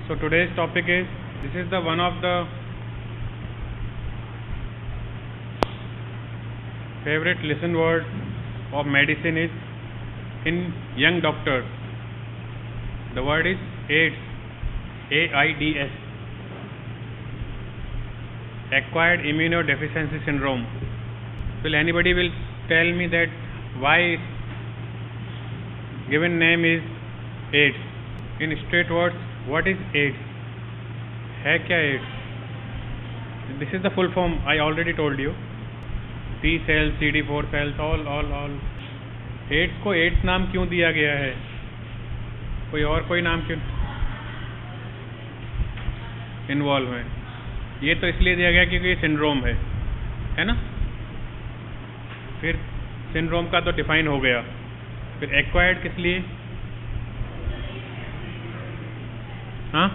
So today's topic is, this is the one of the favorite listen word of medicine is in young doctors. The word is AIDS, AIDS, acquired immunodeficiency syndrome. Will anybody will tell me that why given name is AIDS? In straight words, what is AIDS? है क्या AIDS? This is the full form. I already told you. T cells, CD4 cells, all. AIDS को AIDS नाम क्यों दिया गया है? कोई नाम क्यों इन्वॉल्व है? ये तो इसलिए दिया गया क्योंकि ये सिंड्रोम है ना? फिर सिंड्रोम का तो डिफाइन हो गया, फिर एक्वायर्ड किस लिए? हाँ,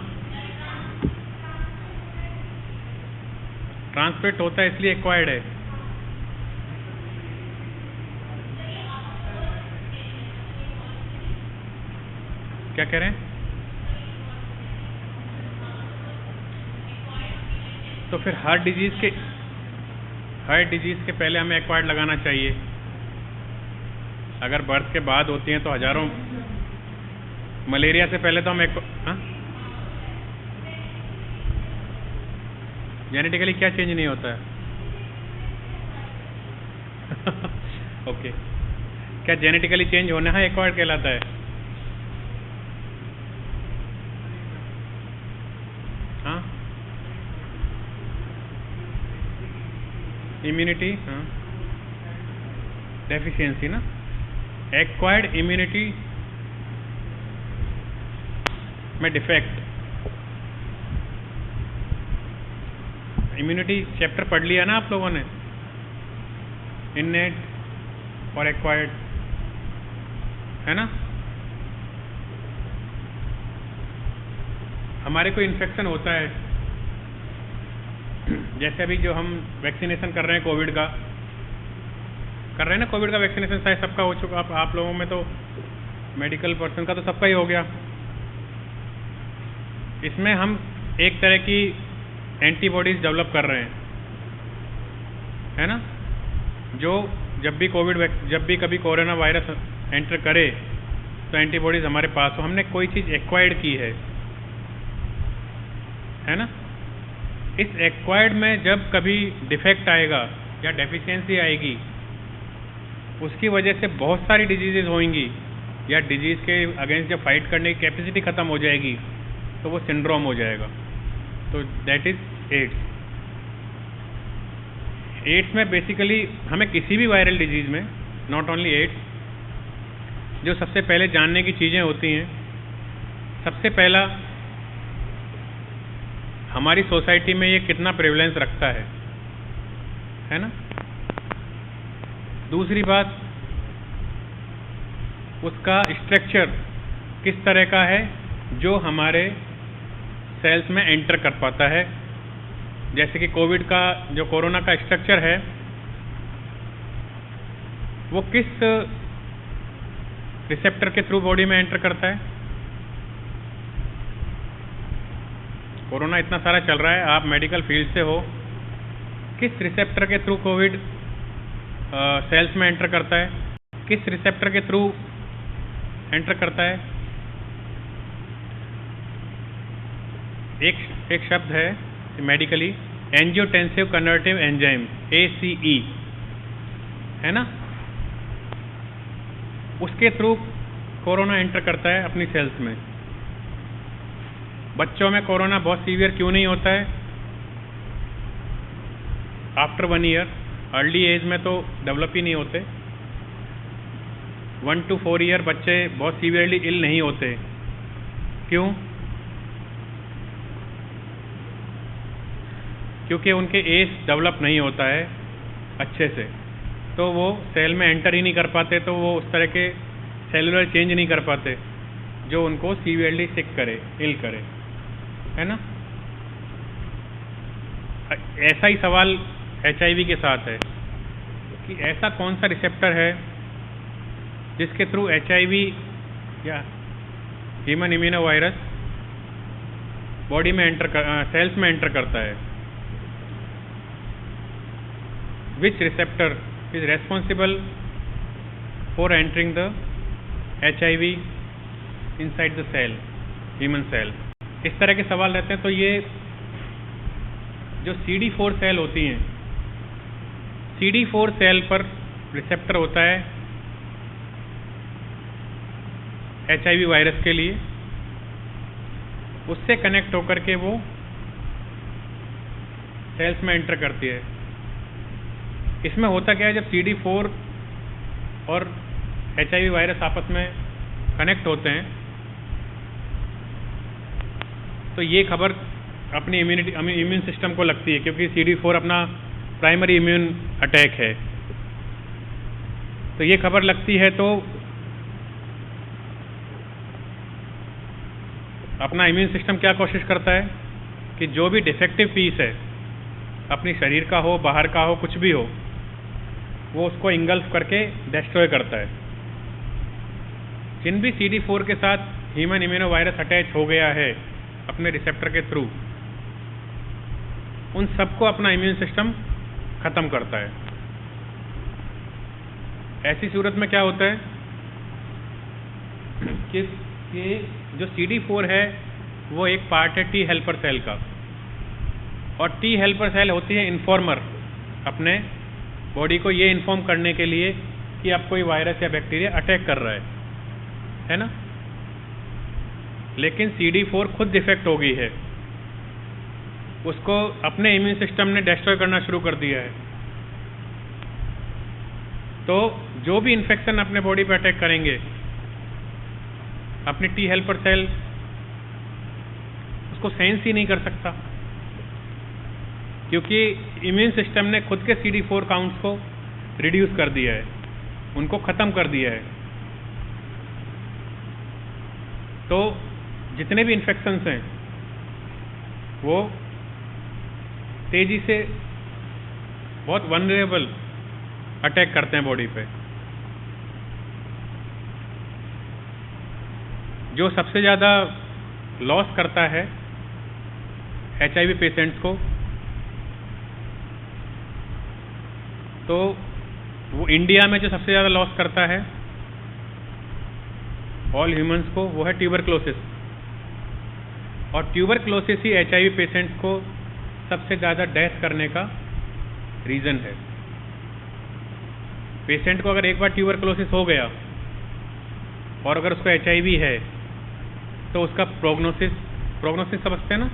ट्रांसमिट होता है इसलिए एक्वायर्ड है। क्या कह रहे हैं? तो फिर हर डिजीज के पहले हमें एक्वायर्ड लगाना चाहिए। अगर बर्थ के बाद होती हैं तो हजारों, मलेरिया से पहले तो हम जेनेटिकली क्या चेंज नहीं होता है? ओके, क्या जेनेटिकली चेंज होना है एक्वायर्ड कहलाता है? हाँ, इम्यूनिटी, हाँ, डेफिशिएंसी ना, एक्वायर्ड इम्यूनिटी में डिफेक्ट। इम्यूनिटी चैप्टर पढ़ लिया ना आप लोगों ने, इननेट और एक्वायर्ड, है ना? हमारे को इन्फेक्शन होता है, जैसे अभी जो हम वैक्सीनेशन कर रहे हैं कोविड का, कर रहे हैं ना, कोविड का वैक्सीनेशन शायद सबका हो चुका, आप लोगों में तो मेडिकल पर्सन का तो सबका ही हो गया। इसमें हम एक तरह की एंटीबॉडीज डेवलप कर रहे हैं, है ना? जो जब भी कभी कोरोना वायरस एंटर करे तो एंटीबॉडीज हमारे पास हो। हमने कोई चीज़ एक्वायर्ड की है ना? इस एक्वायर्ड में जब कभी डिफेक्ट आएगा या डेफिशिएंसी आएगी, उसकी वजह से बहुत सारी डिजीजेज होंगी, या डिजीज़ के अगेंस्ट जब फाइट करने की कैपेसिटी ख़त्म हो जाएगी तो वो सिंड्रोम हो जाएगा। तो दैट इज एड्स। एड्स में बेसिकली हमें किसी भी वायरल डिजीज में, नॉट ओनली एड्स, जो सबसे पहले जानने की चीज़ें होती हैं, सबसे पहला हमारी सोसाइटी में ये कितना प्रेवलेंस रखता है ना? दूसरी बात, उसका स्ट्रक्चर किस तरह का है जो हमारे सेल्स में एंटर कर पाता है। जैसे कि कोरोना का स्ट्रक्चर है, वो किस रिसेप्टर के थ्रू बॉडी में एंटर करता है? कोरोना इतना सारा चल रहा है, आप मेडिकल फील्ड से हो, किस रिसेप्टर के थ्रू कोविड सेल्स में एंटर करता है? किस रिसेप्टर के थ्रू एंटर करता है? एक शब्द है मेडिकली, एंजियोटेंसिव कन्वर्टिव एंजाइम, ACE, है ना? उसके थ्रू कोरोना एंटर करता है अपनी सेल्स में। बच्चों में कोरोना बहुत सीवियर क्यों नहीं होता है? आफ्टर 1 ईयर, अर्ली एज में तो डेवलप ही नहीं होते। 1 to 4 ईयर बच्चे बहुत सीवियरली इल नहीं होते। क्यों? क्योंकि उनके एज डेवलप नहीं होता है अच्छे से, तो वो सेल में एंटर ही नहीं कर पाते, तो वो उस तरह के सेलुलर चेंज नहीं कर पाते जो उनको सीवियरली सिक करे, इल करे, है ना? ऐसा ही सवाल HIV के साथ है कि ऐसा कौन सा रिसेप्टर है जिसके थ्रू HIV या ह्यूमन इम्यूनो वायरस बॉडी में सेल्स में एंटर करता है। Which receptor is responsible for entering the HIV inside the cell, human cell. इस तरह के सवाल रहते हैं। तो ये जो CD4 सेल होती हैं, CD4 सेल पर रिसेप्टर होता है HIV वायरस के लिए, उससे कनेक्ट होकर के वो सेल्स में एंटर करती है। इसमें होता क्या है, जब CD4 और HIV वायरस आपस में कनेक्ट होते हैं तो ये खबर अपनी इम्यून सिस्टम को लगती है, क्योंकि CD4 अपना प्राइमरी इम्यून अटैक है। तो ये खबर लगती है तो अपना इम्यून सिस्टम क्या कोशिश करता है कि जो भी डिफेक्टिव पीस है अपनी शरीर का हो, बाहर का हो, कुछ भी हो, वो उसको इंगल्फ करके डिस्ट्रॉय करता है। जिन भी CD4 के साथ ह्यूमन इम्यूनो वायरस अटैच हो गया है अपने रिसेप्टर के थ्रू, उन सबको अपना इम्यून सिस्टम खत्म करता है। ऐसी सूरत में क्या होता है कि जो CD4 है वो एक पार्ट है T हेल्पर सेल का, और T हेल्पर सेल होती है इन्फॉर्मर, अपने बॉडी को ये इन्फॉर्म करने के लिए कि अब कोई वायरस या बैक्टीरिया अटैक कर रहा है ना। लेकिन CD4 खुद डिफेक्ट हो गई है, उसको अपने इम्यून सिस्टम ने डिस्ट्रॉय करना शुरू कर दिया है। तो जो भी इन्फेक्शन अपने बॉडी पे अटैक करेंगे, अपनी T हेल्पर सेल उसको सेंस ही नहीं कर सकता, क्योंकि इम्यून सिस्टम ने खुद के CD4 काउंट्स को रिड्यूस कर दिया है, उनको ख़त्म कर दिया है। तो जितने भी इन्फेक्शंस हैं वो तेज़ी से बहुत वनरेबल अटैक करते हैं बॉडी पे। जो सबसे ज़्यादा लॉस करता है HIV पेशेंट्स को, तो वो इंडिया में जो सबसे ज़्यादा लॉस करता है ऑल ह्यूमंस को, वो है ट्यूबरक्लोसिस। और ट्यूबरक्लोसिस ही HIV पेशेंट्स को सबसे ज़्यादा डेथ करने का रीज़न है। पेशेंट को अगर एक बार ट्यूबरक्लोसिस हो गया और अगर उसको HIV है तो उसका प्रोग्नोसिस समझते हैं ना,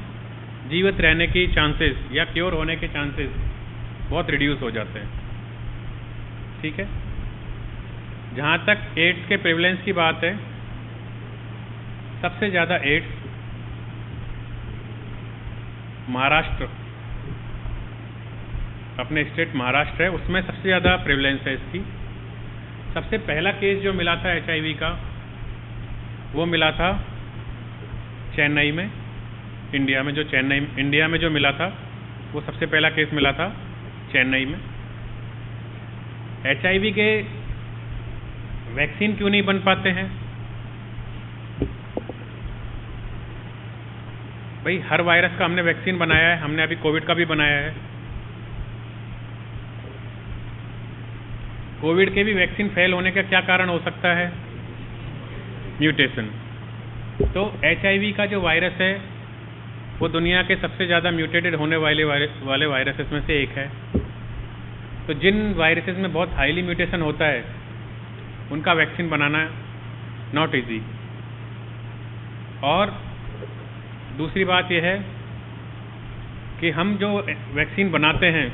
जीवित रहने की चांसेस या क्योर होने के चांसेस बहुत रिड्यूस हो जाते हैं। ठीक है। जहाँ तक एड्स के प्रेवलेंस की बात है, सबसे ज़्यादा एड्स महाराष्ट्र, अपने स्टेट महाराष्ट्र है, उसमें सबसे ज़्यादा प्रेवलेंस है इसकी। सबसे पहला केस जो मिला था HIV का वो मिला था चेन्नई में, इंडिया में जो मिला था वो सबसे पहला केस मिला था चेन्नई में। HIV के वैक्सीन क्यों नहीं बन पाते हैं भाई? हर वायरस का हमने वैक्सीन बनाया है, हमने अभी कोविड का भी बनाया है। कोविड के भी वैक्सीन फेल होने का क्या कारण हो सकता है? म्यूटेशन। तो HIV का जो वायरस है वो दुनिया के सबसे ज़्यादा म्यूटेटेड होने वाले वायरसेस में से एक है। तो जिन वायरसेस में बहुत हाईली म्यूटेशन होता है उनका वैक्सीन बनाना नॉट इजी। और दूसरी बात यह है कि हम जो वैक्सीन बनाते हैं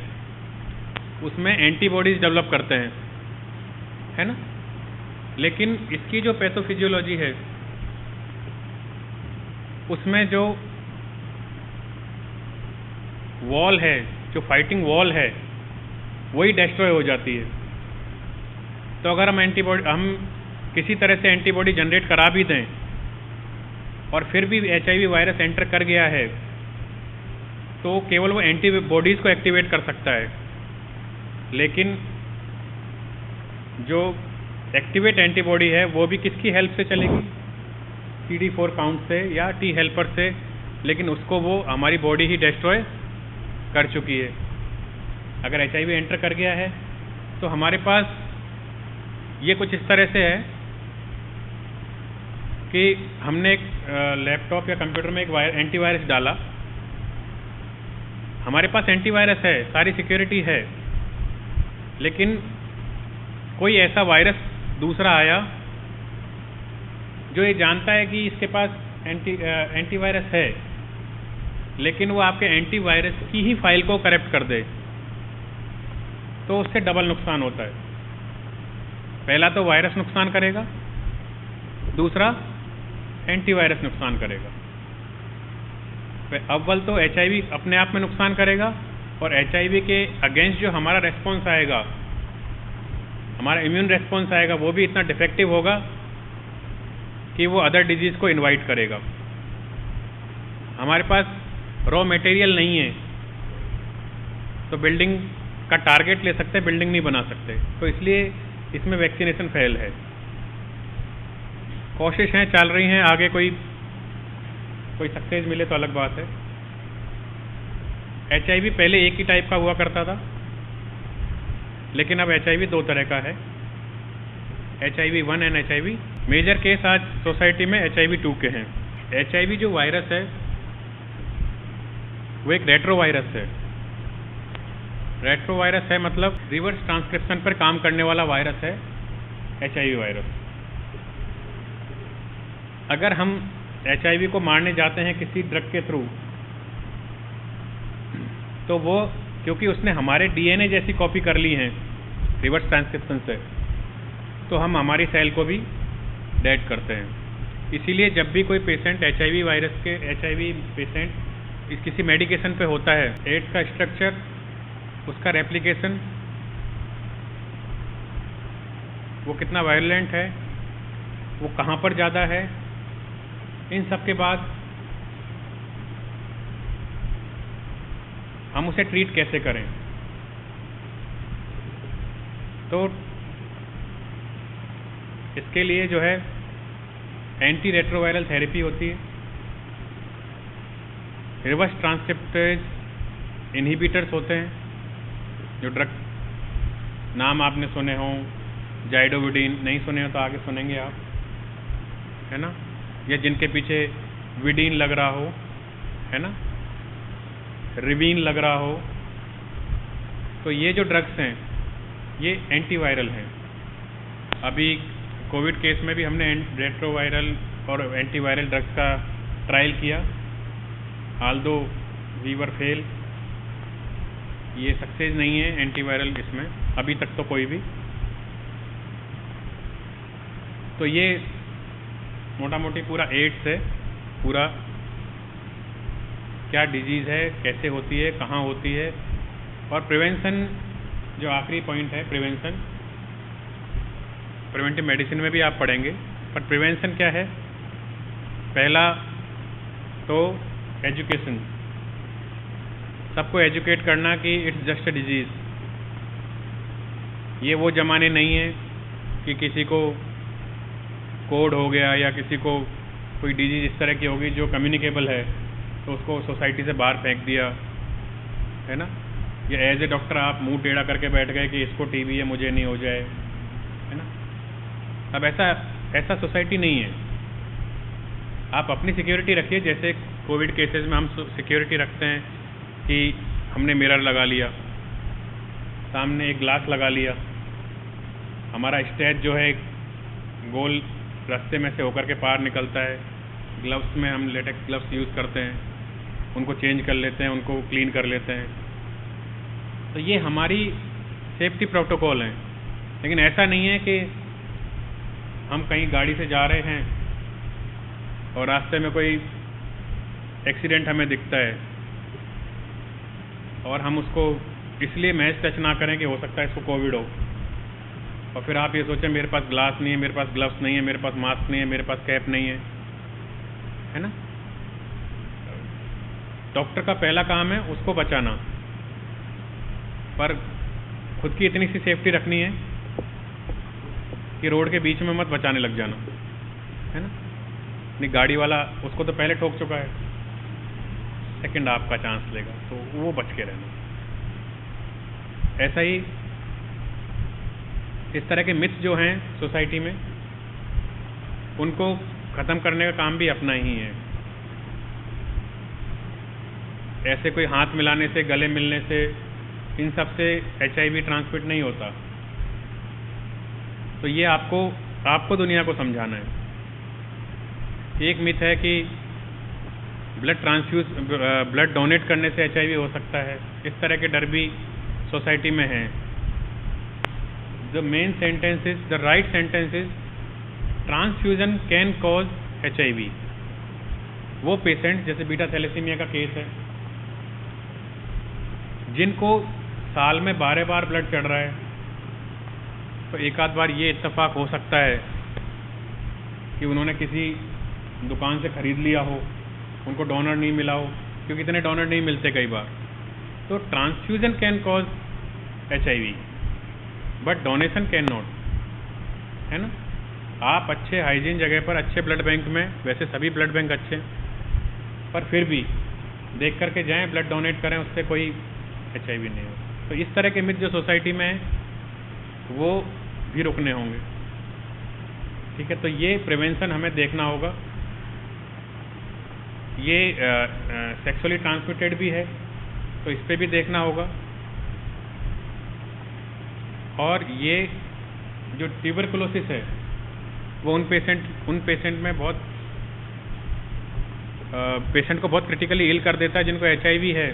उसमें एंटीबॉडीज़ डेवलप करते हैं, है ना। लेकिन इसकी जो पैथोफिजियोलॉजी है उसमें जो वॉल है, जो फाइटिंग वॉल है, वही डिस्ट्रॉय हो जाती है। तो अगर हम किसी तरह से एंटीबॉडी जनरेट करा भी दें और फिर भी HIV वायरस एंटर कर गया है तो केवल वो एंटीबॉडीज़ को एक्टिवेट कर सकता है। लेकिन जो एक्टिवेट एंटीबॉडी है वो भी किसकी हेल्प से चलेगी? CD4 काउंट से या T हेल्पर से लेकिन उसको वो हमारी बॉडी ही डिस्ट्रॉय कर चुकी है। अगर HIV एंटर कर गया है तो हमारे पास ये कुछ इस तरह से है कि हमने एक लैपटॉप या कंप्यूटर में एक एंटीवायरस डाला, हमारे पास एंटीवायरस है, सारी सिक्योरिटी है, लेकिन कोई ऐसा वायरस दूसरा आया जो ये जानता है कि इसके पास एंटीवायरस है, लेकिन वो आपके एंटीवायरस की ही फाइल को करप्ट कर दे, तो उससे डबल नुकसान होता है। पहला तो वायरस नुकसान करेगा, दूसरा एंटीवायरस नुकसान करेगा। अव्वल तो HIV अपने आप में नुकसान करेगा, और HIV के अगेंस्ट जो हमारा रेस्पॉन्स आएगा, हमारा इम्यून रेस्पॉन्स आएगा, वो भी इतना डिफेक्टिव होगा कि वो अदर डिजीज़ को इनवाइट करेगा। हमारे पास रॉ मटेरियल नहीं है तो बिल्डिंग का टारगेट ले सकते, बिल्डिंग नहीं बना सकते, तो इसलिए इसमें वैक्सीनेशन फेल है। कोशिश हैं, चल रही हैं, आगे कोई सक्सेस मिले तो अलग बात है। HIV पहले एक ही टाइप का हुआ करता था, लेकिन अब HIV दो तरह का है, HIV-1 and HIV। Major case आज सोसाइटी में HIV-2 के हैं। HIV जो वायरस है वो एक रेट्रो वायरस है। रेट्रो वायरस है मतलब रिवर्स ट्रांसक्रिप्शन पर काम करने वाला वायरस है HIV वायरस। अगर हम HIV को मारने जाते हैं किसी ड्रग के थ्रू, तो वो क्योंकि उसने हमारे DNA जैसी कॉपी कर ली है रिवर्स ट्रांसक्रिप्शन से, तो हम हमारी सेल को भी डेड करते हैं। इसीलिए जब भी कोई पेशेंट HIV वायरस के HIV पेशेंट किसी मेडिकेशन पे होता है, एड्स का स्ट्रक्चर, उसका रेप्लिकेशन, वो कितना वायलेंट है, वो कहाँ पर ज़्यादा है, इन सब के बाद हम उसे ट्रीट कैसे करें। तो इसके लिए जो है एंटी रेट्रोवायरल थेरेपी होती है। रिवर्स ट्रांसक्रिप्टेज इनहिबिटर्स होते हैं, जो ड्रग नाम आपने सुने हों, जाइडोविडिन, नहीं सुने हो तो आगे सुनेंगे आप, है ना, या जिनके पीछे विडीन लग रहा हो, है ना, रिवीन लग रहा हो, तो ये जो ड्रग्स हैं ये एंटीवायरल हैं। अभी कोविड केस में भी हमने रेट्रोवायरल और एंटीवायरल ड्रग्स का ट्रायल किया, आल्दो वी वर फेल, ये सक्सेस नहीं है एंटीवायरल इसमें अभी तक तो कोई भी। तो ये मोटा मोटी पूरा एड्स है, पूरा क्या डिजीज़ है, कैसे होती है, कहाँ होती है, और प्रिवेंशन जो आखिरी पॉइंट है, प्रिवेंशन। प्रिवेंटिव मेडिसिन में भी आप पढ़ेंगे, पर प्रिवेंशन क्या है? पहला तो एजुकेशन, सबको एजुकेट करना कि इट्स जस्ट अ डिजीज़। ये वो ज़माने नहीं है कि किसी को कोड हो गया या किसी को कोई डिजीज़ इस तरह की होगी जो कम्युनिकेबल है तो उसको सोसाइटी से बाहर फेंक दिया, है ना, या एज ए डॉक्टर आप मुंह टेढ़ा करके बैठ गए कि इसको टीबी है, मुझे नहीं हो जाए, है ना। अब ऐसा सोसाइटी नहीं है। आप अपनी सिक्योरिटी रखिए, जैसे कोविड केसेस में हम सिक्योरिटी रखते हैं कि हमने मिरर लगा लिया, सामने एक ग्लास लगा लिया, हमारा स्टेज जो है गोल रास्ते में से होकर के पार निकलता है, ग्लव्स में हम लेटेक्स ग्लव्स यूज़ करते हैं, उनको चेंज कर लेते हैं, उनको क्लीन कर लेते हैं। तो ये हमारी सेफ्टी प्रोटोकॉल हैं। लेकिन ऐसा नहीं है कि हम कहीं गाड़ी से जा रहे हैं और रास्ते में कोई एक्सीडेंट हमें दिखता है और हम उसको इसलिए महज टच ना करें कि हो सकता है इसको कोविड हो, और फिर आप ये सोचें मेरे पास ग्लास नहीं है, मेरे पास ग्लव्स नहीं है, मेरे पास मास्क नहीं है, मेरे पास कैप नहीं है ना। डॉक्टर का पहला काम है उसको बचाना, पर खुद की इतनी सी सेफ्टी रखनी है कि रोड के बीच में मत बचाने लग जाना, है ना। नहीं, गाड़ी वाला उसको तो पहले ठोक चुका है, सेकंड आपका चांस लेगा, तो वो बच के रहना। ऐसा ही इस तरह के मिथ्स जो हैं सोसाइटी में, उनको ख़त्म करने का काम भी अपना ही है। ऐसे कोई हाथ मिलाने से, गले मिलने से, इन सब से HIV ट्रांसमिट नहीं होता। तो ये आपको दुनिया को समझाना है। एक मिथ है कि ब्लड डोनेट करने से HIV हो सकता है। इस तरह के डर भी सोसाइटी में हैं। The main sentence is, the right sentence is, transfusion can cause HIV। वो पेशेंट, जैसे बीटा थैलेसीमिया का केस है, जिनको साल में 12 बार ब्लड चढ़ रहा है, तो एक आध बार ये इत्तेफाक हो सकता है कि उन्होंने किसी दुकान से ख़रीद लिया हो, उनको डोनर नहीं मिला हो, क्योंकि इतने डोनर नहीं मिलते कई बार। तो transfusion can cause HIV, but donation can not, है ना। आप अच्छे हाइजीन जगह पर, अच्छे ब्लड बैंक में, वैसे सभी ब्लड बैंक अच्छे हैं, पर फिर भी देख करके जाएं, ब्लड डोनेट करें, उससे कोई HIV नहीं हो। तो इस तरह के मिथ जो सोसाइटी में है, वो भी रुकने होंगे। ठीक है, तो ये प्रिवेंशन हमें देखना होगा। ये सेक्सुअली ट्रांसमिटेड भी है, तो इस पर भी देखना होगा। और ये जो ट्यूबरकुलोसिस है, वो उन पेशेंट में बहुत पेशेंट को बहुत क्रिटिकली इल कर देता है जिनको HIV है।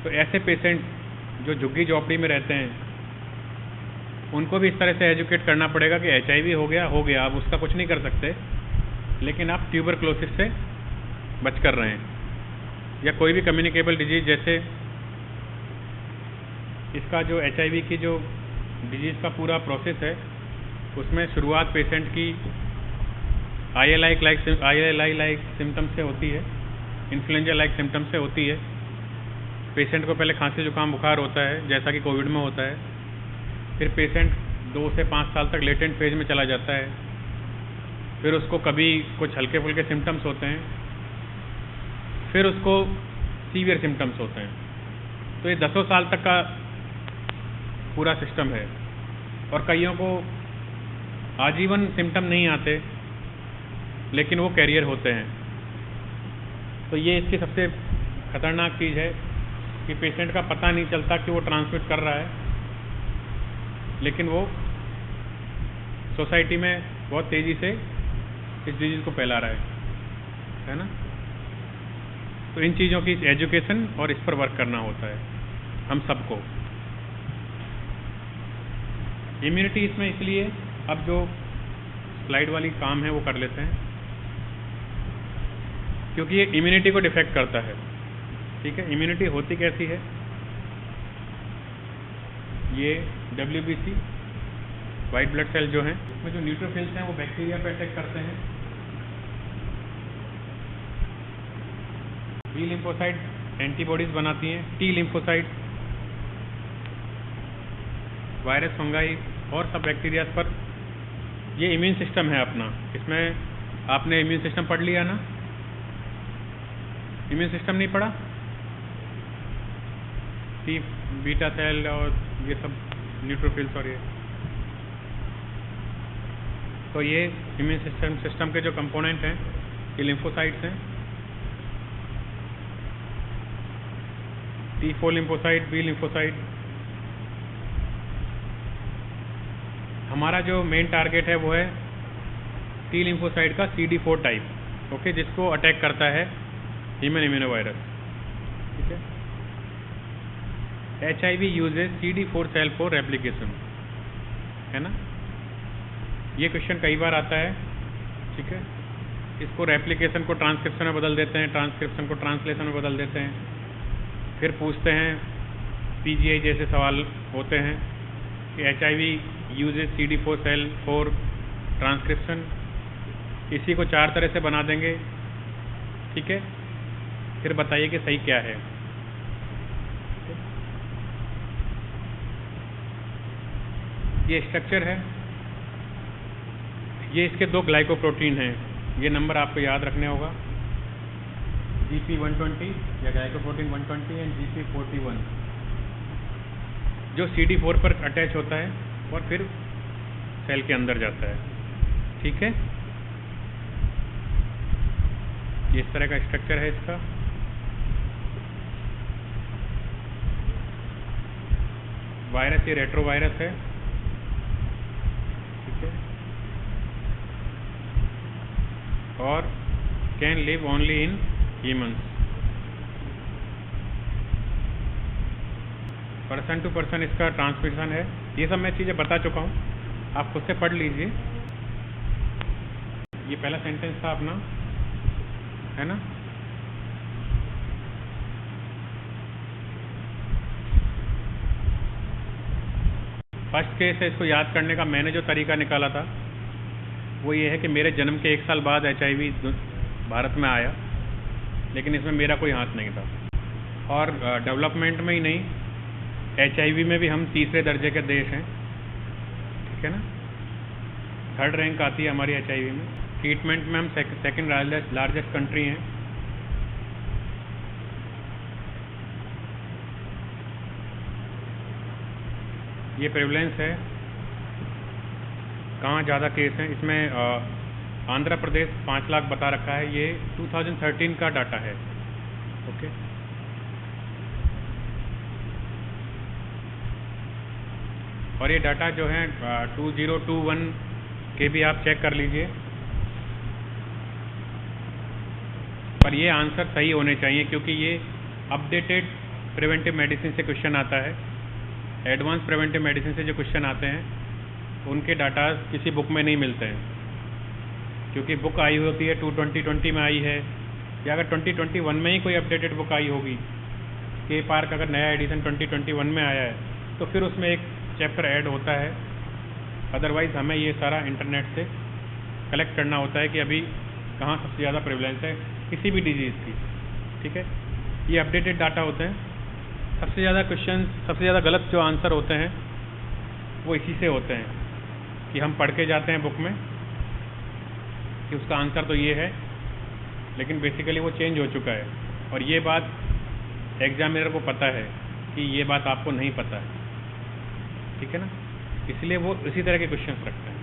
तो ऐसे पेशेंट जो झुग्गी झोपड़ी में रहते हैं, उनको भी इस तरह से एजुकेट करना पड़ेगा कि HIV हो गया, आप उसका कुछ नहीं कर सकते, लेकिन आप ट्यूबरकुलोसिस से बच कर रहे हैं। या कोई भी कम्युनिकेबल डिजीज़, जैसे इसका जो HIV की जो डिजीज़ का पूरा प्रोसेस है, उसमें शुरुआत पेशेंट की ILI लाइक सिम्टम से होती है, इन्फ्लुएंजा लाइक सिम्टम से होती है। पेशेंट को पहले खांसी जुकाम बुखार होता है, जैसा कि कोविड में होता है। फिर पेशेंट 2 से 5 साल तक लेटेंट फेज में चला जाता है। फिर उसको कभी कुछ हल्के फुल्के सिम्टम्स होते हैं, फिर उसको सीवियर सिम्टम्स होते हैं। तो ये 10 साल तक का पूरा सिस्टम है। और कईयों को आजीवन सिम्टम नहीं आते, लेकिन वो कैरियर होते हैं। तो ये इसकी सबसे ख़तरनाक चीज़ है कि पेशेंट का पता नहीं चलता कि वो ट्रांसमिट कर रहा है, लेकिन वो सोसाइटी में बहुत तेज़ी से इस डिजीज़ को फैला रहा है ना। तो इन चीज़ों की एजुकेशन और इस पर वर्क करना होता है हम सबको। इम्यूनिटी इसमें इसलिए, अब जो स्लाइड वाली काम है वो कर लेते हैं, क्योंकि ये इम्यूनिटी को डिफेक्ट करता है। ठीक है, इम्यूनिटी होती कैसी है? ये WBC वाइट ब्लड सेल जो हैं, इसमें जो न्यूट्रोफिल्स हैं वो बैक्टीरिया पे अटैक करते हैं। बी लिम्फोसाइट एंटीबॉडीज बनाती हैं। T लिम्फोसाइट वायरस, फंगाई और सब बैक्टीरिया पर। ये इम्यून सिस्टम है अपना। इसमें आपने इम्यून सिस्टम पढ़ लिया ना? इम्यून सिस्टम नहीं पढ़ा? T बीटा सेल और ये सब न्यूट्रोफिल्स और ये, तो ये इम्यून सिस्टम के जो कंपोनेंट हैं, ये लिम्फोसाइट्स हैं। T4 lymphocyte, B lymphocyte. हमारा जो मेन टारगेट है वो है T लिम्फोसाइट का CD4 टाइप, ओके, जिसको अटैक करता है ह्यूमन इम्यूनो वायरस। ठीक है, HIV uses CD4 cell for replication, है ना। ये क्वेश्चन कई बार आता है। ठीक है, इसको रेप्लिकेशन को ट्रांसक्रिप्शन में बदल देते हैं, ट्रांसक्रिप्शन को ट्रांसलेशन में बदल देते हैं। फिर पूछते हैं, PGI जैसे सवाल होते हैं कि HIV uses CD4 cell for transcription. इसी को 4 तरह से बना देंगे। ठीक है, फिर बताइए कि सही क्या है। ये स्ट्रक्चर है। ये इसके 2 ग्लाइकोप्रोटीन हैं। ये नंबर आपको याद रखने होगा। GP120 या ग्लाइकोप्रोटीन 120 एंड GP41 जो CD4 पर अटैच होता है और फिर सेल के अंदर जाता है। ठीक है, ये इस तरह का स्ट्रक्चर है इसका। वायरस ये रेट्रोवायरस है। ठीक है, और can live only in humans. Person to person इसका ट्रांसमिशन है। ये सब मैं चीज़ें बता चुका हूँ, आप खुद से पढ़ लीजिए। ये पहला सेंटेंस था अपना, है ना। फर्स्ट केस है, इसको याद करने का मैंने जो तरीका निकाला था वो ये है कि मेरे जन्म के 1 साल बाद HIV भारत में आया, लेकिन इसमें मेरा कोई हाथ नहीं था। और डेवलपमेंट में ही नहीं, HIV में भी हम तीसरे दर्जे के देश हैं। ठीक है ना, 3rd रैंक आती है हमारी HIV में। ट्रीटमेंट में हम सेकंड लार्जेस्ट कंट्री हैं। ये प्रेवलेंस है, कहाँ ज़्यादा केस हैं इसमें। आंध्र प्रदेश 5 लाख बता रखा है, ये 2013 का डाटा है। ओके, और ये डाटा जो है 2021 के भी आप चेक कर लीजिए। पर ये आंसर सही होने चाहिए, क्योंकि ये अपडेटेड प्रिवेंटिव मेडिसिन से क्वेश्चन आता है। एडवांस प्रिवेंटिव मेडिसिन से जो क्वेश्चन आते हैं उनके डाटा किसी बुक में नहीं मिलते हैं, क्योंकि बुक आई होती है 2020 में आई है, या अगर 2021 में ही कोई अपडेटेड बुक आई होगी, के पार्क अगर नया एडिशन 2021 में आया है तो फिर उसमें एक चैप्टर ऐड होता है। अदरवाइज़ हमें ये सारा इंटरनेट से कलेक्ट करना होता है कि अभी कहाँ सबसे ज़्यादा प्रेवलेंस है किसी भी डिजीज़ की। ठीक है, ये अपडेटेड डाटा होते हैं। सबसे ज़्यादा क्वेश्चन, सबसे ज़्यादा गलत जो आंसर होते हैं वो इसी से होते हैं कि हम पढ़ के जाते हैं बुक में कि उसका आंसर तो ये है, लेकिन बेसिकली वो चेंज हो चुका है, और ये बात एग्जामिनर को पता है कि ये बात आपको नहीं पता है। ठीक है ना, इसलिए वो इसी तरह के क्वेश्चंस रखते हैं।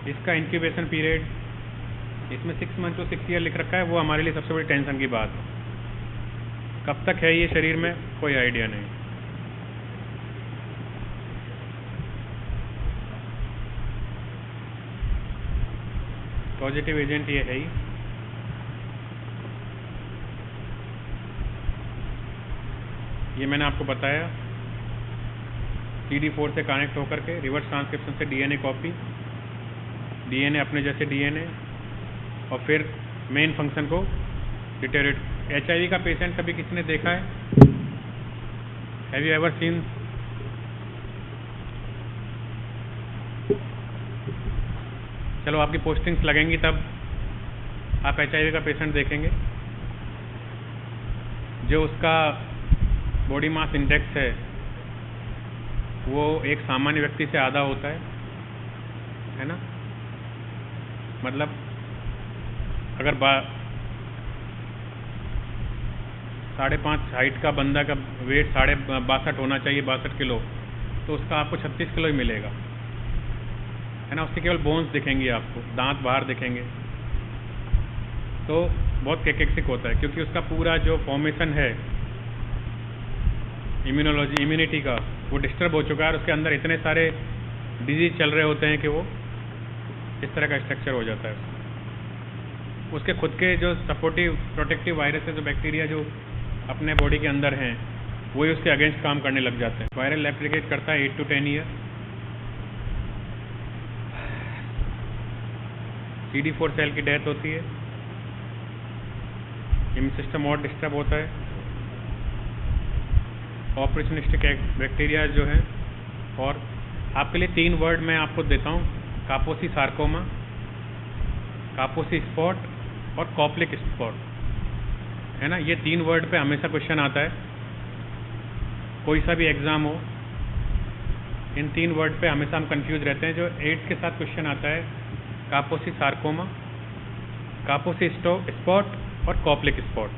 इसका इंक्यूबेशन पीरियड इसमें 6 मंथ to 6 ईयर लिख रखा है, वो हमारे लिए सबसे बड़ी टेंशन की बात है। कब तक है ये शरीर में, कोई आइडिया नहीं। पॉजिटिव एजेंट ये है ही। ये मैंने आपको बताया, CD4 से कनेक्ट होकर के रिवर्स ट्रांसक्रिप्शन से DNA कॉपी, DNA अपने जैसे DNA, और फिर मेन फंक्शन को डिटेरेट। HIV का पेशेंट कभी किसी ने देखा है? Have you ever seen? चलो आपकी पोस्टिंग्स लगेंगी तब आप HIV का पेशेंट देखेंगे। जो उसका बॉडी मास इंडेक्स है वो एक सामान्य व्यक्ति से आधा होता है ना। मतलब अगर 5.5 हाइट का बंदा का वेट 62 होना चाहिए, 62 किलो, तो उसका आपको 36 किलो ही मिलेगा, है ना। उसके केवल बोन्स दिखेंगे आपको, दांत बाहर दिखेंगे, तो बहुत केकेक्सिक होता है, क्योंकि उसका पूरा जो फॉर्मेशन है इम्यूनिटी का वो डिस्टर्ब हो चुका है, और उसके अंदर इतने सारे डिजीज चल रहे होते हैं कि वो इस तरह का स्ट्रक्चर हो जाता है। उसके खुद के जो सपोर्टिव प्रोटेक्टिव वायरसेस, जो बैक्टीरिया जो अपने बॉडी के अंदर हैं, वही उसके अगेंस्ट काम करने लग जाते हैं। वायरल रेप्लिकेट करता है 8 to 10 ईयर। CD4 सेल की डेथ होती है, इम्यून सिस्टम और डिस्टर्ब होता है। ऑपरेशनिस्टिक बैक्टीरिया जो है, और आपके लिए 3 वर्ड मैं आपको देता हूँ, कापोसी सार्कोमा, कापोसी स्पॉट और कॉप्लिक स्पॉट, है ना। ये 3 वर्ड पे हमेशा क्वेश्चन आता है, कोई सा भी एग्ज़ाम हो, इन 3 वर्ड पे हमेशा हम कंफ्यूज रहते हैं। जो 8 के साथ क्वेश्चन आता है, कापोसी सार्कोमा, कापोसी स्पॉट और कॉप्लिक स्पॉट।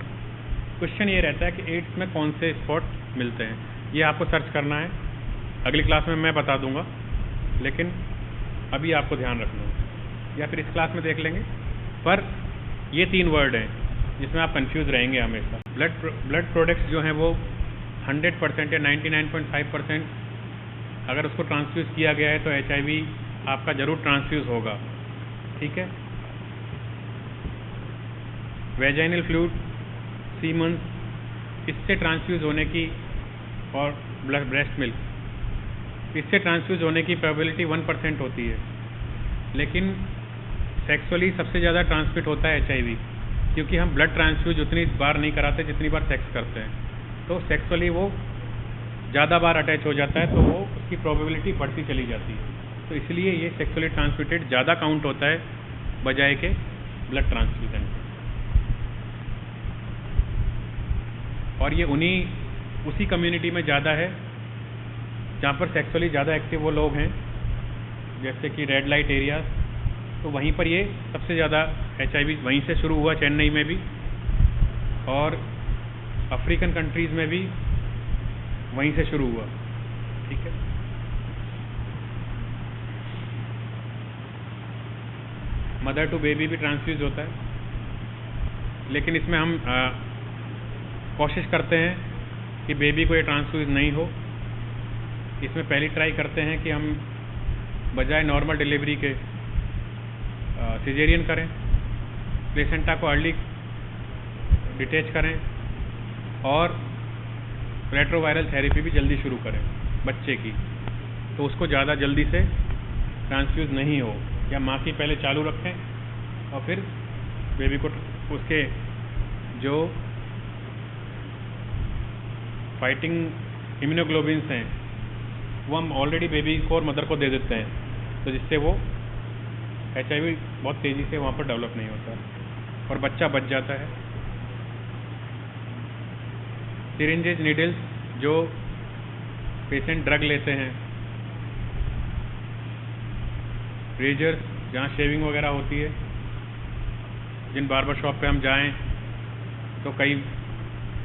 क्वेश्चन ये रहता है कि एड्स में कौन से स्पॉट मिलते हैं, ये आपको सर्च करना है। अगली क्लास में मैं बता दूंगा, लेकिन अभी आपको ध्यान रखना है, या फिर इस क्लास में देख लेंगे। पर ये 3 वर्ड हैं जिसमें आप कंफ्यूज रहेंगे हमेशा। ब्लड प्रोडक्ट्स जो हैं वो 100% या 99.5% अगर उसको ट्रांसफ्यूज़ किया गया है तो HIV आपका ज़रूर ट्रांसफ्यूज़ होगा, ठीक है। वेजाइनल फ्लूइड, सीमन, इससे ट्रांसफ्यूज़ होने की, और ब्रेस्ट मिल्क, इससे ट्रांसफ्यूज़ होने की प्रोबेबिलिटी 1% होती है। लेकिन सेक्सुअली सबसे ज़्यादा ट्रांसमिट होता है HIV, क्योंकि हम ब्लड ट्रांसफ्यूज उतनी बार नहीं कराते जितनी बार सेक्स करते हैं, तो सेक्सुअली वो ज़्यादा बार अटैच हो जाता है, तो वो उसकी प्रोबेबिलिटी बढ़ती चली जाती है। तो इसलिए ये सेक्सुअली ट्रांसमिटेड ज़्यादा काउंट होता है बजाय के ब्लड ट्रांसफ्यूजन के। और ये उसी कम्युनिटी में ज़्यादा है जहाँ पर सेक्सुअली ज़्यादा एक्टिव वो लोग हैं, जैसे कि रेड लाइट एरियाज, तो वहीं पर ये सबसे ज़्यादा HIV वहीं से शुरू हुआ, चेन्नई में भी, और अफ्रीकन कंट्रीज़ में भी वहीं से शुरू हुआ, ठीक है। मदर टू बेबी भी ट्रांसफ्यूज होता है, लेकिन इसमें हम कोशिश करते हैं कि बेबी को ये ट्रांसफ्यूज नहीं हो। इसमें पहली ट्राई करते हैं कि हम बजाय नॉर्मल डिलीवरी के सिजेरियन करें, प्लेसेंटा को अर्ली डिटैच करें, और रेट्रोवायरल थेरेपी भी जल्दी शुरू करें बच्चे की, तो उसको ज़्यादा जल्दी से ट्रांसफ्यूज नहीं हो, या माँ की पहले चालू रखें और फिर बेबी को उसके जो फाइटिंग इम्यूनोग्लोबिन्स हैं वो हम ऑलरेडी बेबी को और मदर को दे देते हैं, तो जिससे वो HIV बहुत तेज़ी से वहाँ पर डेवलप नहीं होता और बच्चा बच जाता है। सिरिंजेज, नीडल्स, जो पेशेंट ड्रग लेते हैं, रेजर्स जहाँ शेविंग वगैरह होती है, जिन बार्बर शॉप पे हम जाएं तो कई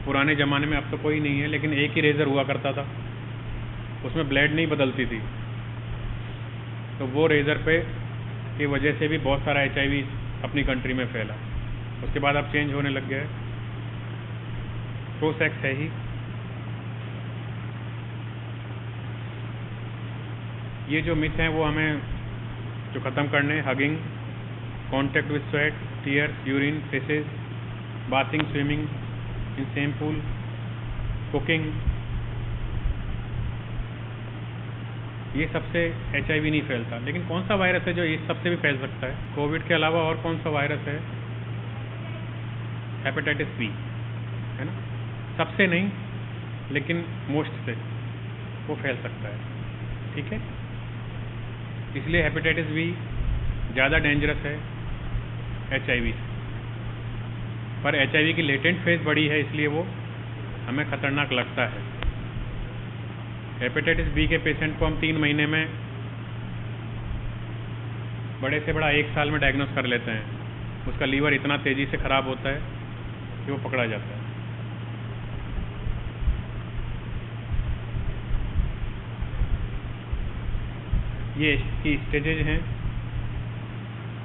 पुराने ज़माने में, अब तो कोई नहीं है, लेकिन एक ही रेज़र हुआ करता था, उसमें ब्लेड नहीं बदलती थी, तो वो रेज़र पे की वजह से भी बहुत सारा HIV अपनी कंट्री में फैला। उसके बाद अब चेंज होने लग गया है, प्रो सेक्स है ही। ये जो मिथ हैं वो हमें जो ख़त्म करने, hugging, contact with sweat, tears, urine, faces, bathing, swimming in same pool, cooking, ये सबसे HIV नहीं फैलता। लेकिन कौन सा वायरस है जो इस सबसे भी फैल सकता है? कोविड के अलावा और कौन सा वायरस है? हेपेटाइटिस B, है ना, सबसे नहीं लेकिन मोस्ट से वो फैल सकता है, ठीक है। इसलिए हेपेटाइटिस B ज़्यादा डेंजरस है HIV से, पर HIV की लेटेंट फेज बड़ी है, इसलिए वो हमें ख़तरनाक लगता है। हेपेटाइटिस B के पेशेंट को हम 3 महीने में, बड़े से बड़ा 1 साल में डायग्नोस कर लेते हैं। उसका लीवर इतना तेज़ी से ख़राब होता है कि वो पकड़ा जाता है। ये इसकी स्टेजेज हैं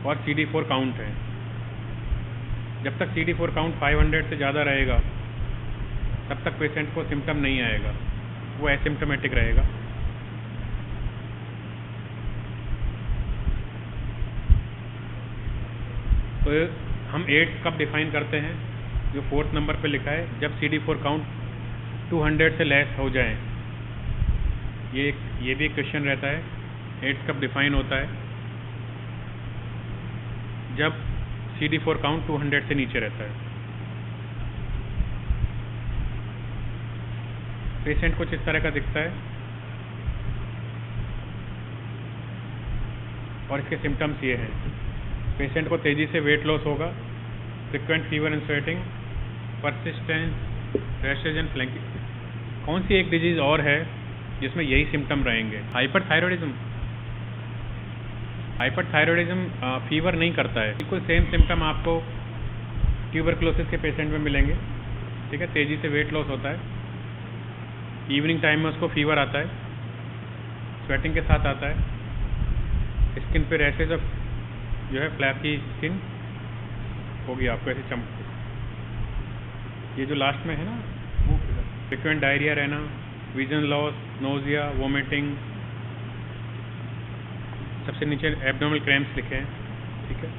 और CD4 काउंट है। जब तक CD4 काउंट 500 से ज़्यादा रहेगा तब तक पेशेंट को सिम्टम नहीं आएगा, वो एसिम्टोमेटिक रहेगा। तो हम एड्स कब डिफाइन करते हैं? जो 4th नंबर पे लिखा है, जब CD4 काउंट 200 से लेस हो जाए। ये भी एक क्वेश्चन रहता है, एड्स कब डिफाइन होता है? जब CD4 काउंट 200 से नीचे रहता है। पेशेंट कुछ इस तरह का दिखता है और इसके सिम्टम्स ये हैं। पेशेंट को तेज़ी से वेट लॉस होगा, frequent fever and sweating, persistence, rashes and flanking. कौन सी एक डिजीज़ और है जिसमें यही सिम्टम रहेंगे? हाइपरथायरॉयडिज्म। हाइपरथायरॉयडिज्म फीवर नहीं करता है। बिल्कुल सेम सिम्टम आपको ट्यूबरकुलोसिस के पेशेंट में मिलेंगे, ठीक है। तेज़ी से वेट लॉस होता है, इवनिंग टाइम में उसको फीवर आता है, स्वेटिंग के साथ आता है, स्किन पे रैशेज ऑफ जो है फ्लैपी स्किन होगी आपको ऐसे चमक। ये जो लास्ट में है ना, वो फ्रिक्वेंट डायरिया रहना, विजन लॉस, नोजिया, वोमिटिंग, सबसे नीचे एब्डोमिनल क्रैम्प्स लिखे हैं, ठीक है।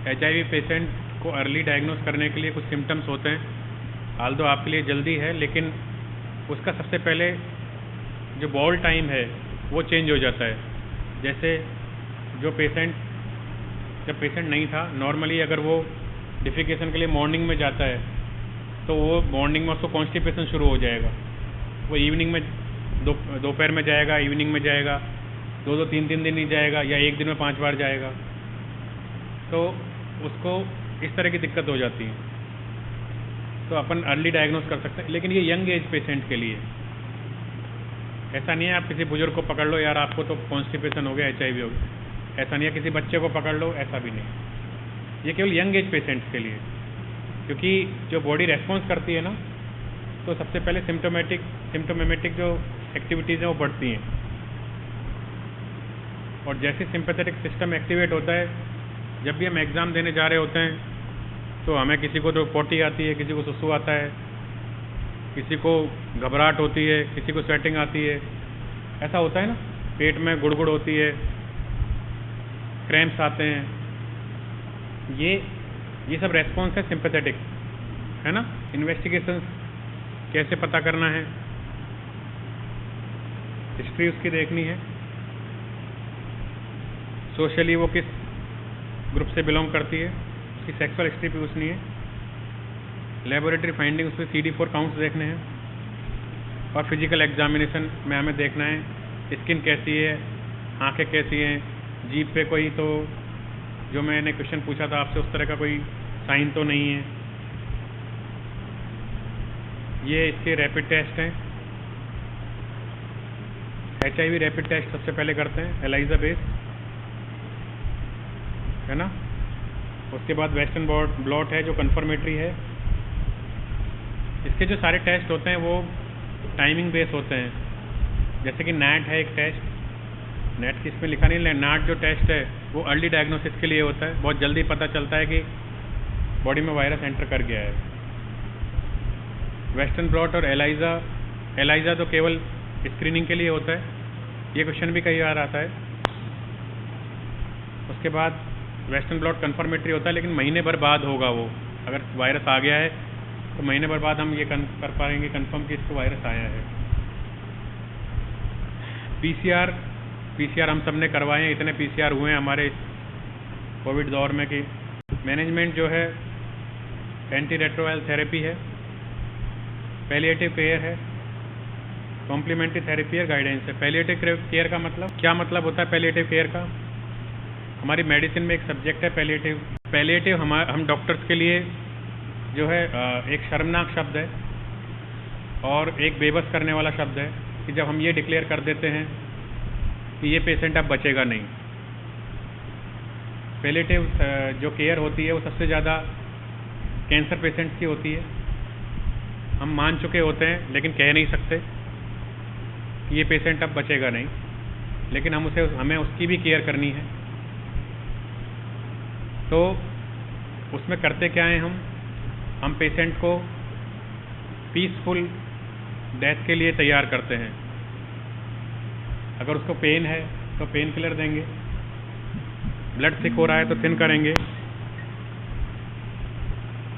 HIV पेशेंट को अर्ली डायग्नोस करने के लिए कुछ सिम्टम्स होते हैं, आल्दो आपके लिए जल्दी है, लेकिन उसका सबसे पहले जो बॉल टाइम है वो चेंज हो जाता है। जैसे जो पेशेंट, जब पेशेंट नहीं था, नॉर्मली अगर वो डिफिकेशन के लिए मॉर्निंग में जाता है तो वो मॉर्निंग में उसको कॉन्स्टिपेशन शुरू हो जाएगा। वो इवनिंग में दोपहर में जाएगा, इवनिंग में जाएगा, 2-3 दिन ही जाएगा, या एक दिन में 5 बार जाएगा, तो उसको इस तरह की दिक्कत हो जाती है। तो अपन अर्ली डायग्नोस कर सकते हैं, लेकिन ये यंग एज पेशेंट के लिए ऐसा नहीं है। आप किसी बुजुर्ग को पकड़ लो, यार आपको तो कॉन्स्टिपेशन हो गया, HIV हो गया, ऐसा नहीं है। किसी बच्चे को पकड़ लो, ऐसा भी नहीं। ये केवल यंग एज पेशेंट्स के लिए, क्योंकि जो बॉडी रेस्पॉन्स करती है ना, तो सबसे पहले सिम्टोमेटिक जो एक्टिविटीज़ हैं वो बढ़ती हैं, और जैसे सिंपैथेटिक सिस्टम एक्टिवेट होता है, जब भी हम एग्ज़ाम देने जा रहे होते हैं तो हमें किसी को तो पोटी आती है, किसी को सुसु आता है, किसी को घबराहट होती है, किसी को स्वेटिंग आती है, ऐसा होता है ना, पेट में गुड़गुड़ होती है, क्रैम्प्स आते हैं। ये सब रेस्पॉन्स है सिंपैथेटिक, है ना। इन्वेस्टिगेशंस कैसे पता करना है, हिस्ट्री उसकी देखनी है, सोशली वो किस ग्रुप से बिलोंग करती है, उसकी सेक्सुअल हिस्ट्री पूछनी है, लेबोरेटरी फाइंडिंग उसमें CD4 काउंट्स देखने हैं, और फिजिकल एग्जामिनेशन में हमें देखना है स्किन कैसी है, आंखें कैसी हैं, जीभ पे कोई, तो जो मैंने क्वेश्चन पूछा था आपसे उस तरह का कोई साइन तो नहीं है। ये इसके रैपिड टेस्ट हैं। HIV रैपिड टेस्ट सबसे पहले करते हैं, एलाइजा बेस, है ना। उसके बाद वेस्टर्न ब्लॉट है जो कंफर्मेटरी है। इसके जो सारे टेस्ट होते हैं वो टाइमिंग बेस होते हैं। जैसे कि NAT है एक टेस्ट, NAT किस में लिखा नहीं है, NAT जो टेस्ट है वो अर्ली डायग्नोसिस के लिए होता है, बहुत जल्दी पता चलता है कि बॉडी में वायरस एंटर कर गया है। वेस्टर्न ब्लॉट और एलाइजा तो केवल स्क्रीनिंग के लिए होता है, ये क्वेश्चन भी कई बार आता है। उसके बाद वेस्टर्न ब्लॉट कंफर्मेटरी होता है, लेकिन महीने भर बाद होगा वो, अगर वायरस आ गया है तो महीने भर बाद हम ये कर पाएंगे कंफर्म कि इसको वायरस आया है। PCR हम सब ने करवाए हैं, इतने PCR हुए हैं हमारे कोविड दौर में कि मैनेजमेंट जो है एंटी रेट्रोवायरल थेरेपी है, पैलिएटिव केयर है, कॉम्प्लीमेंट्री थेरेपी है, गाइडेंस है। पैलिएटिव केयर का मतलब क्या मतलब होता है? पैलिएटिव केयर का हमारी मेडिसिन में एक सब्जेक्ट है पैलिएटिव हम डॉक्टर्स के लिए जो है एक शर्मनाक शब्द है और एक बेबस करने वाला शब्द है कि जब हम ये डिक्लेयर कर देते हैं कि ये पेशेंट अब बचेगा नहीं। पैलिएटिव जो केयर होती है वो सबसे ज़्यादा कैंसर पेशेंट्स की होती है। हम मान चुके होते हैं लेकिन कह नहीं सकते कि ये पेशेंट अब बचेगा नहीं, लेकिन हमें उसकी भी केयर करनी है। तो उसमें करते क्या हैं हम पेशेंट को पीसफुल डेथ के लिए तैयार करते हैं। अगर उसको पेन है तो पेन किलर देंगे, ब्लड थिक हो रहा है तो थिन करेंगे,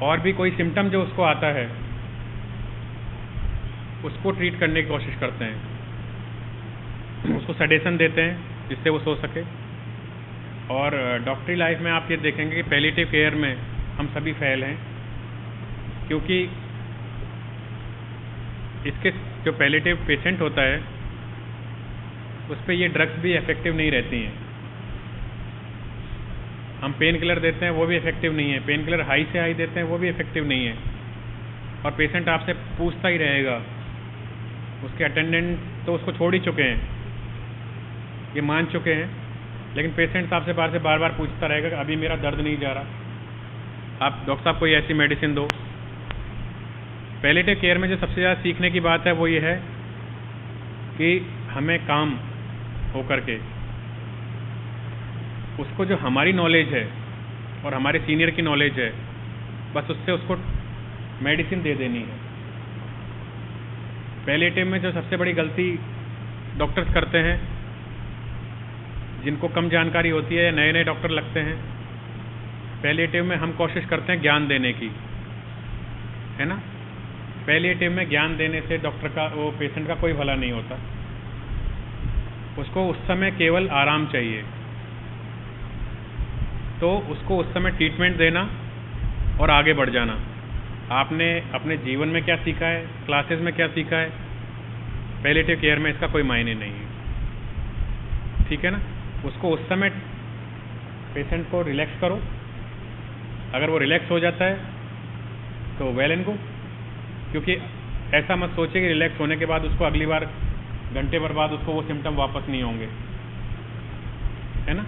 और भी कोई सिम्टम जो उसको आता है उसको ट्रीट करने की कोशिश करते हैं। उसको सेडेशन देते हैं जिससे वो सो सके। और डॉक्टरी लाइफ में आप ये देखेंगे कि पैलिएटिव केयर में हम सभी फेल हैं, क्योंकि इसके जो पैलिएटिव पेशेंट होता है उस पर ये ड्रग्स भी इफ़ेक्टिव नहीं रहती हैं। हम पेन किलर देते हैं वो भी इफ़ेक्टिव नहीं है, पेन किलर हाई से हाई देते हैं वो भी इफ़ेक्टिव नहीं है, और पेशेंट आपसे पूछता ही रहेगा उसके अटेंडेंट तो उसको छोड़ ही चुके हैं, ये मान चुके हैं, लेकिन पेशेंट आपसे बार बार पूछता रहेगा कि अभी मेरा दर्द नहीं जा रहा, आप डॉक्टर साहब कोई ऐसी मेडिसिन दो। पैलिएटिव केयर में जो सबसे ज़्यादा सीखने की बात है वो ये है कि हमें काम होकर के उसको जो हमारी नॉलेज है और हमारे सीनियर की नॉलेज है, बस उससे उसको मेडिसिन दे देनी है। पैलिएटिव में जो सबसे बड़ी गलती डॉक्टर्स करते हैं, जिनको कम जानकारी होती है, नए नए डॉक्टर लगते हैं, पैलिएटिव में हम कोशिश करते हैं ज्ञान देने की, है ना। पैलिएटिव में ज्ञान देने से डॉक्टर का वो पेशेंट का कोई भला नहीं होता, उसको उस समय केवल आराम चाहिए। तो उसको उस समय ट्रीटमेंट देना और आगे बढ़ जाना। आपने अपने जीवन में क्या सीखा है, क्लासेस में क्या सीखा है, पैलिएटिव केयर में इसका कोई मायने नहीं है, ठीक है ना। उसको उस समय पेशेंट को रिलैक्स करो, अगर वो रिलैक्स हो जाता है तो वेल एंड गुड, क्योंकि ऐसा मत सोचिए कि रिलैक्स होने के बाद उसको अगली बार घंटे भर बाद उसको वो सिम्टम वापस नहीं होंगे, है ना।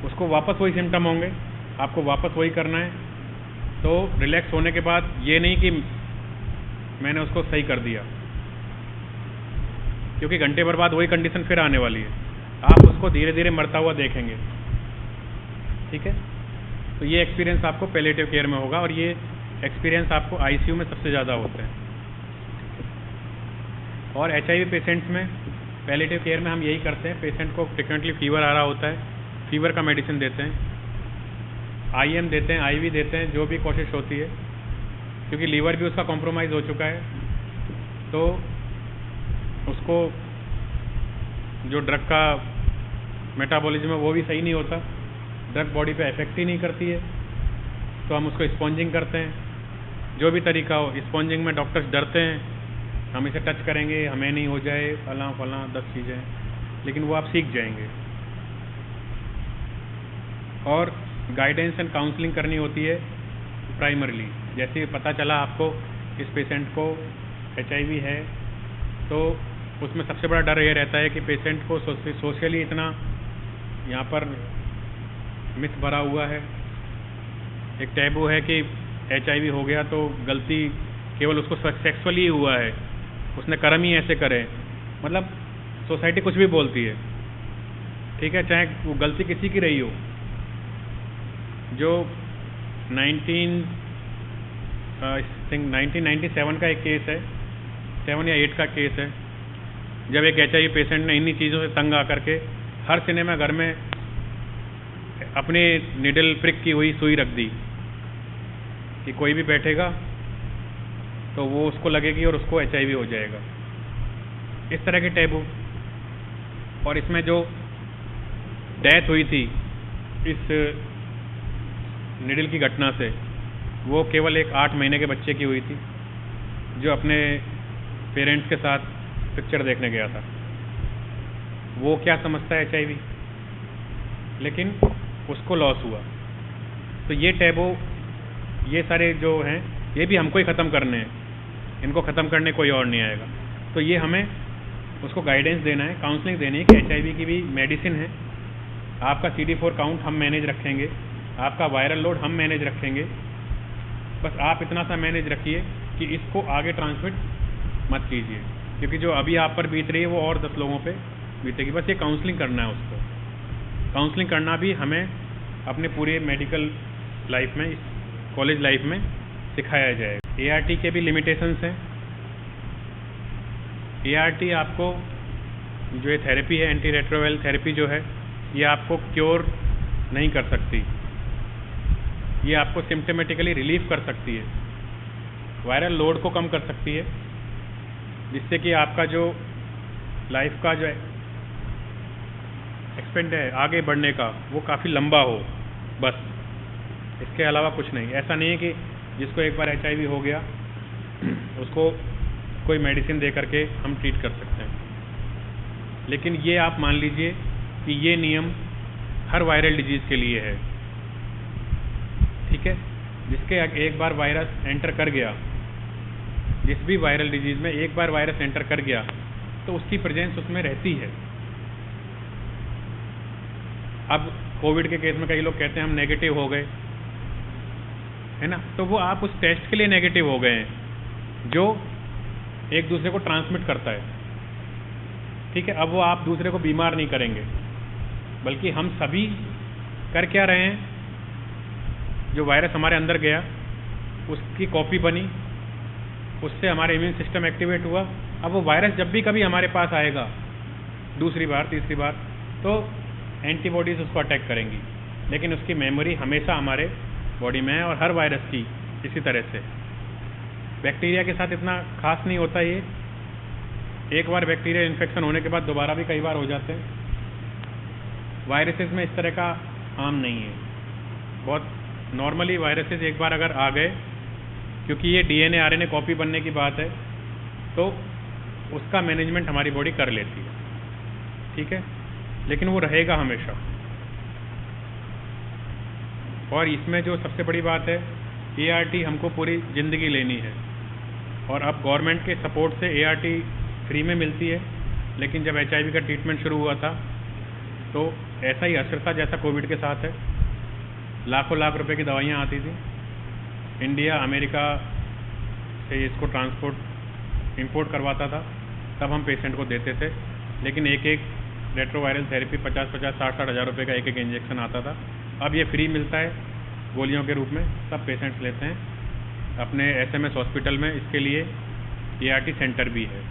उसको वापस वही सिम्टम होंगे, आपको वापस वही करना है। तो रिलैक्स होने के बाद ये नहीं कि मैंने उसको सही कर दिया, क्योंकि घंटे भर बाद वही कंडीशन फिर आने वाली है, आप उसको धीरे धीरे मरता हुआ देखेंगे, ठीक है। तो ये एक्सपीरियंस आपको पैलिएटिव केयर में होगा, और ये एक्सपीरियंस आपको आईसीयू में सबसे ज़्यादा होते हैं। और एचआईवी पेशेंट्स में पैलिएटिव केयर में हम यही करते हैं, पेशेंट को फ्रिक्वेंटली फीवर आ रहा होता है, फीवर का मेडिसिन देते हैं, आईएम देते हैं, आईवी देते हैं, जो भी कोशिश होती है, क्योंकि लीवर भी उसका कॉम्प्रोमाइज़ हो चुका है, तो उसको जो ड्रग का मेटाबॉलिज्म है वो भी सही नहीं होता, ड्रग बॉडी पे इफेक्ट ही नहीं करती है, तो हम उसको स्पॉन्जिंग करते हैं। जो भी तरीका हो, स्पॉन्जिंग में डॉक्टर्स डरते हैं, हम इसे टच करेंगे हमें नहीं हो जाए फलां फलां 10 चीज़ें, लेकिन वो आप सीख जाएंगे। और गाइडेंस एंड काउंसलिंग करनी होती है प्राइमरली। जैसे पता चला आपको इस पेशेंट को एचआईवी है, तो उसमें सबसे बड़ा डर ये रहता है कि पेशेंट को सोशली इतना यहाँ पर मिथ भरा हुआ है, एक टैबू है कि एचआईवी हो गया तो गलती केवल उसको सेक्सुअली ही हुआ है, उसने कर्म ही ऐसे करे, मतलब सोसाइटी कुछ भी बोलती है, ठीक है, चाहे वो गलती किसी की रही हो। जो 1997 का एक केस है, 7 या 8 का केस है, जब एक एचआईवी पेशेंट ने इन्हीं चीज़ों से तंग आकर के हर सिनेमा घर में अपने निडल प्रिक की हुई सुई रख दी कि कोई भी बैठेगा तो वो उसको लगेगी और उसको एचआईवी हो जाएगा, इस तरह के टैबू। और इसमें जो डेथ हुई थी इस निडल की घटना से, वो केवल एक 8 महीने के बच्चे की हुई थी, जो अपने पेरेंट्स के साथ पिक्चर देखने गया था। वो क्या समझता है एचआईवी, लेकिन उसको लॉस हुआ। तो ये टैबू, ये सारे जो हैं, ये भी हमको ही ख़त्म करने हैं, इनको ख़त्म करने कोई और नहीं आएगा। तो ये हमें उसको गाइडेंस देना है, काउंसलिंग देनी है कि एचआईवी की भी मेडिसिन है, आपका CD4 काउंट हम मैनेज रखेंगे, आपका वायरल लोड हम मैनेज रखेंगे, बस आप इतना सा मैनेज रखिए कि इसको आगे ट्रांसमिट मत कीजिए, क्योंकि जो अभी आप पर बीत रही है वो और 10 लोगों पे बीतेगी। बस ये काउंसलिंग करना है उसको। काउंसलिंग करना भी हमें अपने पूरे मेडिकल लाइफ में, कॉलेज लाइफ में सिखाया जाएगा। ART के भी लिमिटेशंस हैं। ART आपको जो ये थेरेपी है, एंटी रेट्रोवायरल थेरेपी जो है, ये आपको क्योर नहीं कर सकती, ये आपको सिम्टोमेटिकली रिलीफ कर सकती है, वायरल लोड को कम कर सकती है, जिससे कि आपका जो लाइफ का जो एक्सपेंड है आगे बढ़ने का, वो काफ़ी लंबा हो, बस इसके अलावा कुछ नहीं। ऐसा नहीं है कि जिसको एक बार HIV हो गया उसको कोई मेडिसिन दे करके हम ट्रीट कर सकते हैं, लेकिन ये आप मान लीजिए कि ये नियम हर वायरल डिजीज़ के लिए है, ठीक है। जिसके एक बार वायरस एंटर कर गया जिस भी वायरल डिजीज़ में एक बार वायरस एंटर कर गया तो उसकी प्रेजेंस उसमें रहती है। अब कोविड के केस में कई लोग कहते हैं हम नेगेटिव हो गए, है ना, तो वो आप उस टेस्ट के लिए नेगेटिव हो गए हैं जो एक दूसरे को ट्रांसमिट करता है, ठीक है। अब वो आप दूसरे को बीमार नहीं करेंगे, बल्कि हम सभी कर क्या रहे हैं, जो वायरस हमारे अंदर गया उसकी कॉपी बनी, उससे हमारा इम्यून सिस्टम एक्टिवेट हुआ। अब वो वायरस जब भी कभी हमारे पास आएगा दूसरी बार तीसरी बार, तो एंटीबॉडीज़ उसको अटैक करेंगी, लेकिन उसकी मेमोरी हमेशा हमारे बॉडी में है। और हर वायरस की इसी तरह से, बैक्टीरिया के साथ इतना खास नहीं होता ये, एक बार बैक्टीरिया इन्फेक्शन होने के बाद दोबारा भी कई बार हो जाते हैं। वायरसेस में इस तरह का आम नहीं है, बहुत नॉर्मली वायरसेस एक बार अगर आ गए, क्योंकि ये डीएनए आरएनए कॉपी बनने की बात है, तो उसका मैनेजमेंट हमारी बॉडी कर लेती है, ठीक है, लेकिन वो रहेगा हमेशा। और इसमें जो सबसे बड़ी बात है, एआरटी हमको पूरी ज़िंदगी लेनी है, और अब गवर्नमेंट के सपोर्ट से एआरटी फ्री में मिलती है। लेकिन जब एचआईवी का ट्रीटमेंट शुरू हुआ था तो ऐसा ही असर था जैसा कोविड के साथ है, लाखों लाख रुपए की दवाइयाँ आती थी, इंडिया अमेरिका से इसको इंपोर्ट करवाता था, तब हम पेशेंट को देते थे। लेकिन एक एक रेट्रोवायरल थेरेपी 50-50, 60-60 हज़ार रुपये का एक एक इंजेक्शन आता था। अब ये फ्री मिलता है गोलियों के रूप में, सब पेशेंट्स लेते हैं। अपने एसएमएस हॉस्पिटल में इसके लिए एआरटी सेंटर भी है,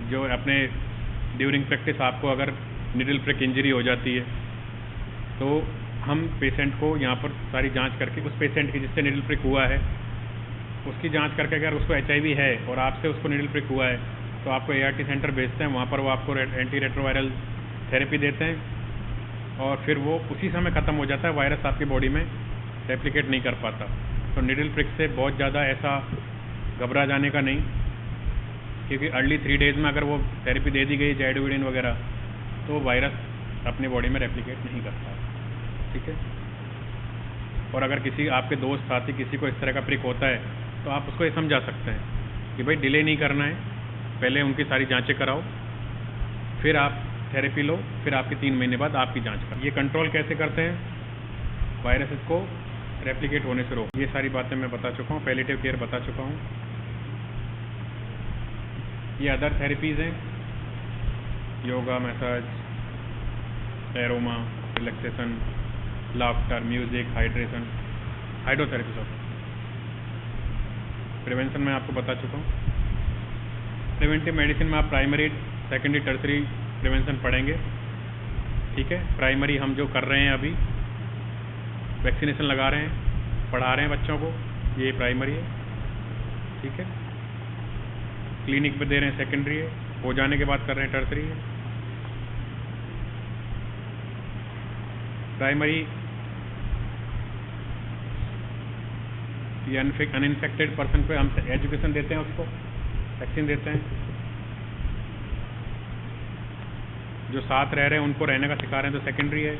जो अपने ड्यूरिंग प्रैक्टिस आपको अगर निडल प्रिक इंजरी हो जाती है तो हम पेशेंट को यहाँ पर सारी जांच करके, उस पेशेंट की जिससे निडल प्रिक हुआ है उसकी जांच करके, अगर उसको एचआईवी है और आपसे उसको निडल प्रिक हुआ है तो आपको एआरटी सेंटर भेजते हैं, वहाँ पर वो आपको एंटी रेट्रोवायरल थेरेपी देते हैं और फिर वो उसी समय ख़त्म हो जाता है, वायरस आपकी बॉडी में रेप्लिकेट नहीं कर पाता। तो निडल प्रिक से बहुत ज़्यादा ऐसा घबरा जाने का नहीं, क्योंकि अर्ली 3 डेज़ में अगर वो थेरेपी दे दी गई जाइडोविडिन वगैरह, तो वायरस अपनी बॉडी में रेप्लिकेट नहीं करता है, ठीक है। और अगर किसी आपके दोस्त साथी किसी को इस तरह का प्रिक होता है तो आप उसको ये समझा सकते हैं कि भाई डिले नहीं करना है, पहले उनकी सारी जांचें कराओ, फिर आप थेरेपी लो, फिर आपके 3 महीने बाद आपकी जांच करो। ये कंट्रोल कैसे करते हैं, वायरसेस को रेप्लिकेट होने से रोक, ये सारी बातें मैं बता चुका हूँ, पैलिएटिव केयर बता चुका हूँ। ये अदर थेरेपीज़ हैं, yoga, massage, aroma, relaxation, laughter, music, hydration, hydrotherapy सब। प्रिवेंशन में आपको बता चुका हूँ। प्रिवेंटिव मेडिसिन में आप प्राइमरी, सेकेंडरी, टर्सरी प्रिवेंशन पढ़ेंगे, ठीक है। प्राइमरी हम जो कर रहे हैं अभी, वैक्सीनेशन लगा रहे हैं, पढ़ा रहे हैं बच्चों को, ये प्राइमरी है, ठीक है। क्लिनिक पे दे रहे हैं, सेकेंडरी है, हो जाने के बाद कर रहे हैं, टर्सरी है। प्राइमरी ये अनइन्फेक्टेड पर्सन पे हम एजुकेशन देते हैं, उसको वैक्सीन देते हैं। जो साथ रह रहे हैं उनको रहने का सिखा रहे हैं, तो सेकेंडरी है।